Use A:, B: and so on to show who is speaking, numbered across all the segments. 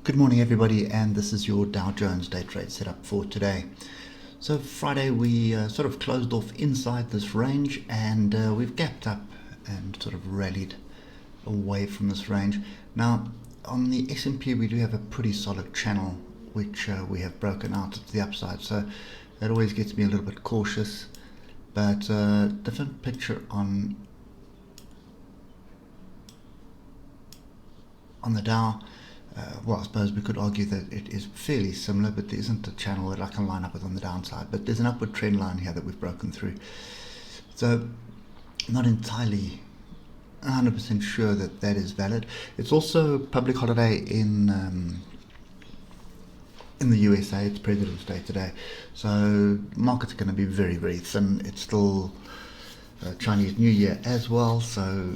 A: Good morning everybody, and this is your Dow Jones day trade setup for today. So Friday we sort of closed off inside this range, and we've gapped up and sort of rallied away from this range. Now on the S&P we do have a pretty solid channel which we have broken out to the upside, so that always gets me a little bit cautious, but different picture on the Dow. Well, I suppose we could argue that it is fairly similar, but there isn't a channel that I can line up with on the downside. But there's an upward trend line here that we've broken through. So, not entirely 100% sure that that is valid. It's also public holiday in the USA. It's President's Day today. So, markets are going to be very, very thin. It's still Chinese New Year as well. So,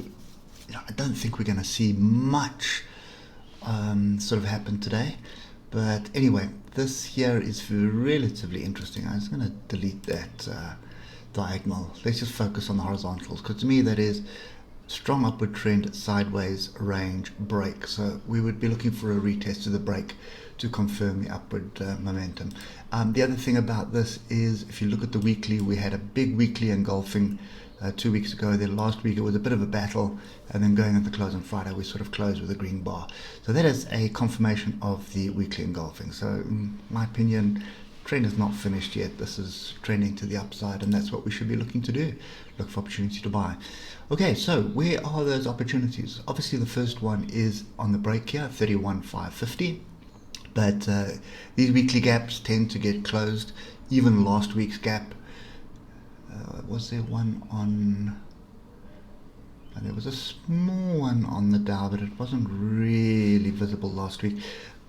A: I don't think we're going to see much sort of happened today. But anyway, this here is relatively interesting. I'm just going to delete that diagonal. Let's just focus on the horizontals, because to me that is strong upward trend, sideways range break. So we would be looking for a retest to the break to confirm the upward momentum. The other thing about this is, if you look at the weekly, we had a big weekly engulfing 2 weeks ago. Then last week it was a bit of a battle, and then going into close on Friday we sort of closed with a green bar. So that is a confirmation of the weekly engulfing. So in my opinion, trend is not finished yet. This is trending to the upside, and that's what we should be looking to do. Look for opportunity to buy. Okay, so where are those opportunities? Obviously the first one is on the break here, 31,550. But these weekly gaps tend to get closed. Even last week's gap, was there one on, there was a small one on the Dow, but it wasn't really visible last week.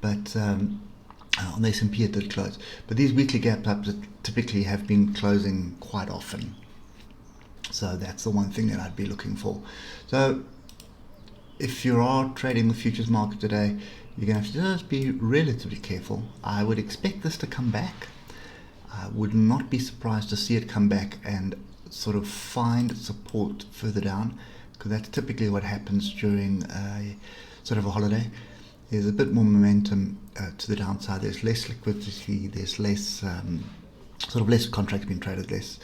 A: But on the S&P it did close. But these weekly gap ups typically have been closing quite often. So that's the one thing that I'd be looking for. So if you are trading the futures market today, you're going to have to just be relatively careful. I would expect this to come back. I would not be surprised to see it come back and sort of find support further down, because that's typically what happens during a sort of a holiday. There's a bit more momentum to the downside. There's less liquidity. There's less sort of less contracts being traded, less,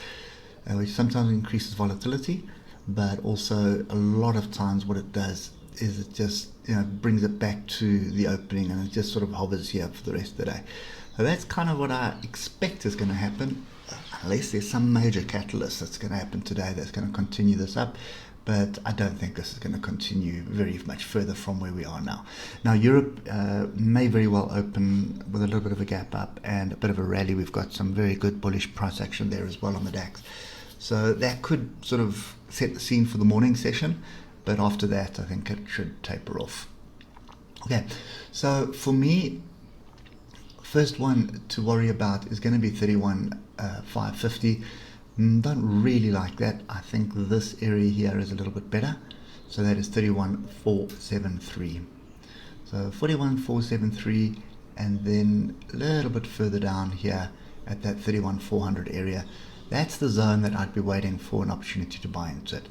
A: which sometimes increases volatility, but also a lot of times what it does is it just brings it back to the opening, and it just sort of hovers here for the rest of the day. So that's kind of what I expect is going to happen, unless there's some major catalyst that's going to happen today that's going to continue this up. But I don't think this is going to continue very much further from where we are now. Now Europe may very well open with a little bit of a gap up and a bit of a rally. We've got some very good bullish price action there as well on the DAX. So that could sort of set the scene for the morning session. But after that, I think it should taper off. Okay, so for me, first one to worry about is going to be 31,550. Don't really like that. I think this area here is a little bit better. So that is 31,473. So 41,473, and then a little bit further down here at that 31,400 area. That's the zone that I'd be waiting for an opportunity to buy into it.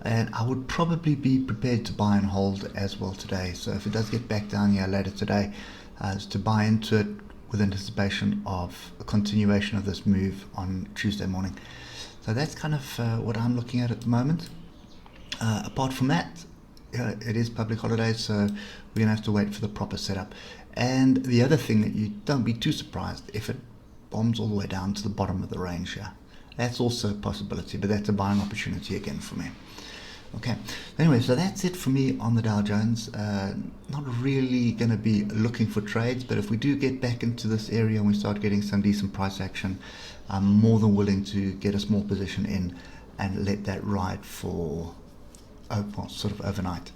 A: And I would probably be prepared to buy and hold as well today. So if it does get back down here later today, is to buy into it with anticipation of a continuation of this move on Tuesday morning. So that's kind of what I'm looking at the moment. Apart from that, it is public holidays, so we're going to have to wait for the proper setup. And the other thing, that you don't be too surprised if it bombs all the way down to the bottom of the range here. That's also a possibility, but that's a buying opportunity again for me. Okay, anyway, so that's it for me on the Dow Jones. Not really going to be looking for trades, but if we do get back into this area and we start getting some decent price action, I'm more than willing to get a small position in and let that ride for sort of overnight.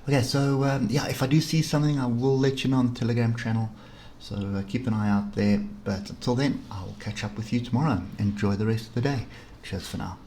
A: Okay, so yeah, if I do see something, I will let you know on the Telegram channel. So keep an eye out there. But until then, I will catch up with you tomorrow. Enjoy the rest of the day. Cheers for now.